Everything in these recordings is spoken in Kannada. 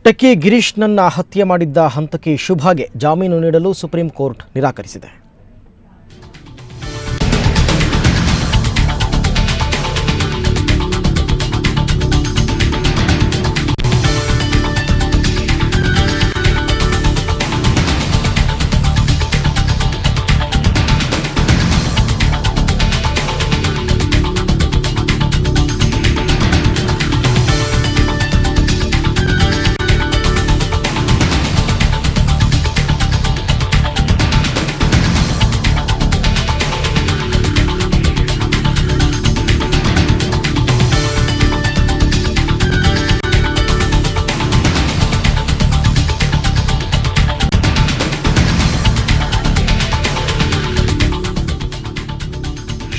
ಟೆಕ್ಕಿ ಗಿರೀಶ್ನನ್ನ ಹತ್ಯೆ ಮಾಡಿದ್ದ ಹಂತಕಿ ಶುಭಾಗೆ ಜಾಮೀನು ನೀಡಲು ಸುಪ್ರೀಂ ಕೋರ್ಟ್ ನಿರಾಕರಿಸಿದೆ.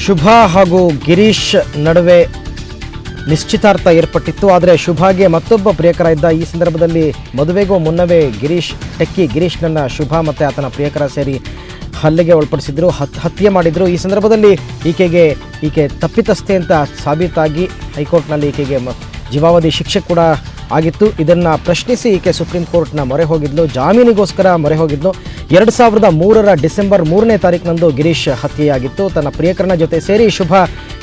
ಶುಭಾ ಹಾಗೂ ಗಿರೀಶ್ ನಡುವೆ ನಿಶ್ಚಿತಾರ್ಥ ಏರ್ಪಟ್ಟಿತ್ತು. ಆದರೆ ಶುಭಾಗೆ ಮತ್ತೊಬ್ಬ ಪ್ರಿಯಕರ ಇದ್ದ. ಈ ಸಂದರ್ಭದಲ್ಲಿ ಮದುವೆಗೂ ಮುನ್ನವೇ ಟೆಕ್ಕಿ ಗಿರೀಶ್ನನ್ನ ಶುಭಾ ಮತ್ತು ಆತನ ಪ್ರಿಯಕರ ಸೇರಿ ಹಲ್ಲೆಗೆ ಒಳಪಡಿಸಿದ್ರು, ಹತ್ಯೆ ಮಾಡಿದ್ರು. ಈ ಸಂದರ್ಭದಲ್ಲಿ ಈಕೆ ತಪ್ಪಿತಸ್ಥೆ ಅಂತ ಸಾಬೀತಾಗಿ ಹೈಕೋರ್ಟ್ನಲ್ಲಿ ಈಕೆಗೆ ಜೀವಾವಧಿ ಶಿಕ್ಷೆ ಕೂಡ ಆಗಿತ್ತು. ಇದನ್ನು ಪ್ರಶ್ನಿಸಿ ಈಕೆ ಸುಪ್ರೀಂ ಕೋರ್ಟ್ನ ಮೊರೆ ಹೋಗಿದ್ಲು, ಜಾಮೀನಿಗೋಸ್ಕರ ಮೊರೆ ಹೋಗಿದ್ಲು. 2003 ಡಿಸೆಂಬರ್ 3ನೇ ತಾರೀಕಿನಂದು ಗಿರೀಶ್ ಹತ್ಯೆಯಾಗಿತ್ತು. ತನ್ನ ಪ್ರಿಯಕರನ ಜೊತೆ ಸೇರಿ ಶುಭಾ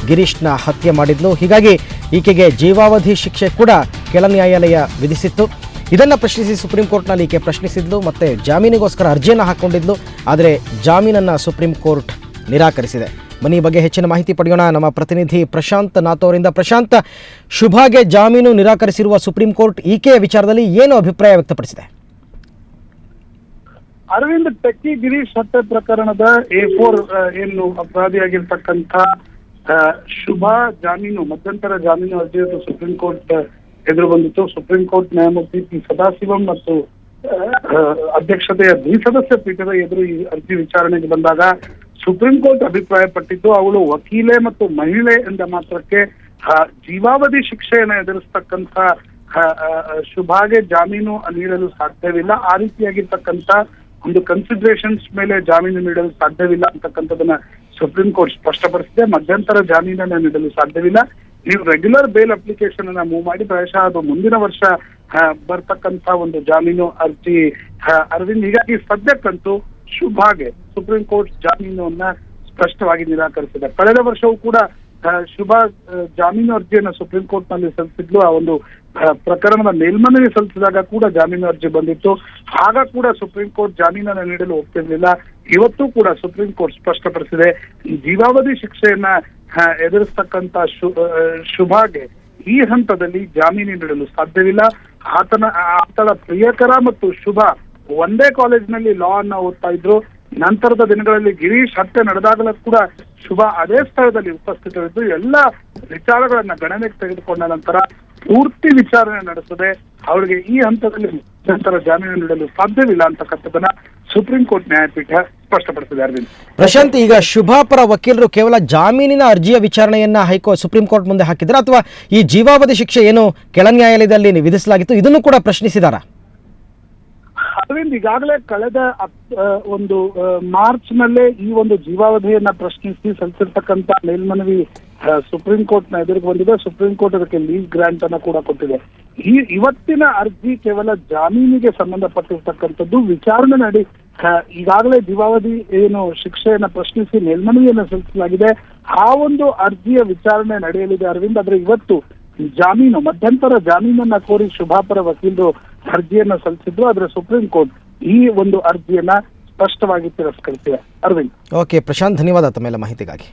ಗಿರೀಶ್ನ ಹತ್ಯೆ ಮಾಡಿದ್ಲು. ಹೀಗಾಗಿ ಈಕೆಗೆ ಜೀವಾವಧಿ ಶಿಕ್ಷೆ ಕೂಡ ಕೆಳ ನ್ಯಾಯಾಲಯ ವಿಧಿಸಿತ್ತು. ಇದನ್ನು ಪ್ರಶ್ನಿಸಿ ಸುಪ್ರೀಂ ಕೋರ್ಟ್ನಲ್ಲಿ ಈಕೆ ಪ್ರಶ್ನಿಸಿದ್ಲು ಮತ್ತು ಜಾಮೀನಿಗೋಸ್ಕರ ಅರ್ಜಿಯನ್ನು ಹಾಕ್ಕೊಂಡಿದ್ಲು. ಆದರೆ ಜಾಮೀನನ್ನು ಸುಪ್ರೀಂ ಕೋರ್ಟ್ ನಿರಾಕರಿಸಿದೆ. ಮನೆ ಬಗ್ಗೆ ಹೆಚ್ಚಿನ ಮಾಹಿತಿ ಪಡೆಯೋಣ ನಮ್ಮ ಪ್ರತಿನಿಧಿ ಪ್ರಶಾಂತ್ ನಾಥ್ ಅವರಿಂದ. ಪ್ರಶಾಂತ್, ಶುಭಾಗೆ ಜಾಮೀನು ನಿರಾಕರಿಸಿರುವ ಸುಪ್ರೀಂ ಕೋರ್ಟ್ ಈಕೆಯ ವಿಚಾರದಲ್ಲಿ ಏನು ಅಭಿಪ್ರಾಯ ವ್ಯಕ್ತಪಡಿಸಿದೆ? ಅರವಿಂದ್, ಟೆಕ್ಕಿ ಗಿರೀಶ್ ಹತ್ಯೆ ಪ್ರಕರಣದ A4 ಏನು ಅಪರಾಧಿಯಾಗಿರ್ತಕ್ಕಂಥ ಶುಭಾ ಜಾಮೀನು ಜಾಮೀನು ಅರ್ಜಿಯನ್ನು ಸುಪ್ರೀಂ ಕೋರ್ಟ್ ಎದುರು ಬಂದಿತ್ತು. ಸುಪ್ರೀಂ ಕೋರ್ಟ್ ನ್ಯಾಯಮೂರ್ತಿ ಪಿ ಸದಾಶಿವಂ ಮತ್ತು ಅಧ್ಯಕ್ಷತೆಯ ದ್ವಿಸದಸ್ಯ ಪೀಠದ ಎದುರು ಈ ಅರ್ಜಿ ವಿಚಾರಣೆಗೆ ಬಂದಾಗ ಸುಪ್ರೀಂ ಕೋರ್ಟ್ ಅಭಿಪ್ರಾಯ ಪಟ್ಟಿದ್ದು, ಅವಳು ವಕೀಲೆ ಮತ್ತು ಮಹಿಳೆ ಎಂದ ಮಾತ್ರಕ್ಕೆ ಜೀವಾವಧಿ ಶಿಕ್ಷೆಯನ್ನು ಎದುರಿಸ್ತಕ್ಕಂಥ ಶುಭಾಗೆ ಜಾಮೀನು ನೀಡಲು ಸಾಧ್ಯವಿಲ್ಲ. ಆ ರೀತಿಯಾಗಿರ್ತಕ್ಕಂಥ ಒಂದು ಕನ್ಸಿಡರೇಷನ್ಸ್ ಮೇಲೆ ಜಾಮೀನು ನೀಡಲು ಸಾಧ್ಯವಿಲ್ಲ ಅಂತಕ್ಕಂಥದನ್ನ ಸುಪ್ರೀಂ ಕೋರ್ಟ್ ಸ್ಪಷ್ಟಪಡಿಸಿದೆ. ಮಧ್ಯಂತರ ಜಾಮೀನನ್ನ ನೀಡಲು ಸಾಧ್ಯವಿಲ್ಲ. ನೀವು ರೆಗ್ಯುಲರ್ ಬೇಲ್ ಅಪ್ಲಿಕೇಶನ್ ಅನ್ನ ಮೂವ್ ಮಾಡಿ ಪ್ರಾಯಶಃ ಅದು ಮುಂದಿನ ವರ್ಷ ಬರ್ತಕ್ಕಂಥ ಒಂದು ಜಾಮೀನು ಅರ್ಜಿ ಅರವಿಂದ್. ಹೀಗಾಗಿ ಸದ್ಯಕ್ಕಂತೂ ಶುಭಾಗೆ ಸುಪ್ರೀಂ ಕೋರ್ಟ್ ಜಾಮೀನನ್ನ ಸ್ಪಷ್ಟವಾಗಿ ನಿರಾಕರಿಸಿದೆ. ಕಳೆದ ವರ್ಷವೂ ಕೂಡ ಶುಭಾ ಜಾಮೀನು ಅರ್ಜಿಯನ್ನು ಸುಪ್ರೀಂ ಕೋರ್ಟ್ ನಲ್ಲಿ ಸಲ್ಲಿಸಿದ್ಲು. ಆ ಒಂದು ಪ್ರಕರಣದ ಮೇಲ್ಮನವಿ ಸಲ್ಲಿಸಿದಾಗ ಕೂಡ ಜಾಮೀನು ಅರ್ಜಿ ಬಂದಿತ್ತು. ಆಗ ಕೂಡ ಸುಪ್ರೀಂ ಕೋರ್ಟ್ ಜಾಮೀನನ್ನು ನೀಡಲು ಒಪ್ಪಿರಲಿಲ್ಲ. ಇವತ್ತು ಕೂಡ ಸುಪ್ರೀಂ ಕೋರ್ಟ್ ಸ್ಪಷ್ಟಪಡಿಸಿದೆ, ಜೀವಾವಧಿ ಶಿಕ್ಷೆಯನ್ನ ಎದುರಿಸ್ತಕ್ಕಂಥ ಶುಭಾಗೆ ಈ ಹಂತದಲ್ಲಿ ಜಾಮೀನು ನೀಡಲು ಸಾಧ್ಯವಿಲ್ಲ. ಆತನ ಪ್ರಿಯಕರ ಮತ್ತು ಶುಭಾ ಒಂದೇ ಕಾಲೇಜಿನಲ್ಲಿ ಲಾ ಅನ್ನ ಓದ್ತಾ ಇದ್ರು. ನಂತರದ ದಿನಗಳಲ್ಲಿ ಗಿರೀಶ್ ಹತ್ಯೆ ನಡೆದಾಗಲೂ ಕೂಡ ಶುಭಾ ಅದೇ ಸ್ಥಳದಲ್ಲಿ ಉಪಸ್ಥಿತರಿದ್ದು ಎಲ್ಲ ವಿಚಾರಗಳನ್ನ ಗಣನೆಗೆ ತೆಗೆದುಕೊಂಡ ನಂತರ ಪೂರ್ತಿ ವಿಚಾರಣೆ ನಡೆಸದೆ ಅವರಿಗೆ ಈ ಹಂತದಲ್ಲಿ ನಂತರ ಜಾಮೀನು ನೀಡಲು ಸಾಧ್ಯವಿಲ್ಲ ಅಂತಕ್ಕಂಥದ್ದನ್ನ ಸುಪ್ರೀಂ ಕೋರ್ಟ್ ನ್ಯಾಯಪೀಠ ಸ್ಪಷ್ಟಪಡಿಸಿದೆ. ಅರವಿಂದ್, ಪ್ರಶಾಂತ್, ಈಗ ಶುಭಾ ಪರ ವಕೀಲರು ಕೇವಲ ಜಾಮೀನಿನ ಅರ್ಜಿಯ ವಿಚಾರಣೆಯನ್ನ ಸುಪ್ರೀಂ ಕೋರ್ಟ್ ಮುಂದೆ ಹಾಕಿದ್ರೆ ಅಥವಾ ಈ ಜೀವಾವಧಿ ಶಿಕ್ಷೆ ಏನು ಕೆಳ ನ್ಯಾಯಾಲಯದಲ್ಲಿ ವಿಧಿಸಲಾಗಿತ್ತು ಇದನ್ನು ಕೂಡ ಪ್ರಶ್ನಿಸಿದಾರಾ? ಅರವಿಂದ್, ಈಗಾಗಲೇ ಕಳೆದ ಒಂದು ಮಾರ್ಚ್ ನಲ್ಲೇ ಈ ಒಂದು ಜೀವಾವಧಿಯನ್ನ ಪ್ರಶ್ನಿಸಿ ಸಲ್ಲಿಸಿರ್ತಕ್ಕಂಥ ಮೇಲ್ಮನವಿ ಸುಪ್ರೀಂ ಕೋರ್ಟ್ ನ ಎದುರಿಗೆ ಬಂದಿದೆ. ಸುಪ್ರೀಂ ಕೋರ್ಟ್ ಅದಕ್ಕೆ ಲೀವ್ ಗ್ರಾಂಟ್ ಅನ್ನ ಕೂಡ ಕೊಟ್ಟಿದೆ. ಇವತ್ತಿನ ಅರ್ಜಿ ಕೇವಲ ಜಾಮೀನಿಗೆ ಸಂಬಂಧಪಟ್ಟಿರ್ತಕ್ಕಂಥದ್ದು. ವಿಚಾರಣೆ ನಡಿ ಈಗಾಗಲೇ ಜೀವಾವಧಿ ಏನು ಶಿಕ್ಷೆಯನ್ನ ಪ್ರಶ್ನಿಸಿ ಮೇಲ್ಮನವಿಯನ್ನ ಸಲ್ಲಿಸಲಾಗಿದೆ. ಆ ಒಂದು ಅರ್ಜಿಯ ವಿಚಾರಣೆ ನಡೆಯಲಿದೆ ಅರವಿಂದ್. ಆದ್ರೆ ಇವತ್ತು ಮಧ್ಯಂತರ ಜಾಮೀನನ್ನ ಕೋರಿ ಶುಭಾಪರ ವಕೀಲರು ಅರ್ಜಿಯನ್ನ ಸಲ್ಲಿಸಿದ್ರು. ಆದ್ರೆ ಸುಪ್ರೀಂ ಕೋರ್ಟ್ ಈ ಒಂದು ಅರ್ಜಿಯನ್ನ ಸ್ಪಷ್ಟವಾಗಿ ತಿರಸ್ಕರಿಸಿದೆ. ಅರವಿಂದ್. ಓಕೆ ಪ್ರಶಾಂತ್, ಧನ್ಯವಾದ ತಮ್ಮೆಲ್ಲ ಮಾಹಿತಿಗಾಗಿ.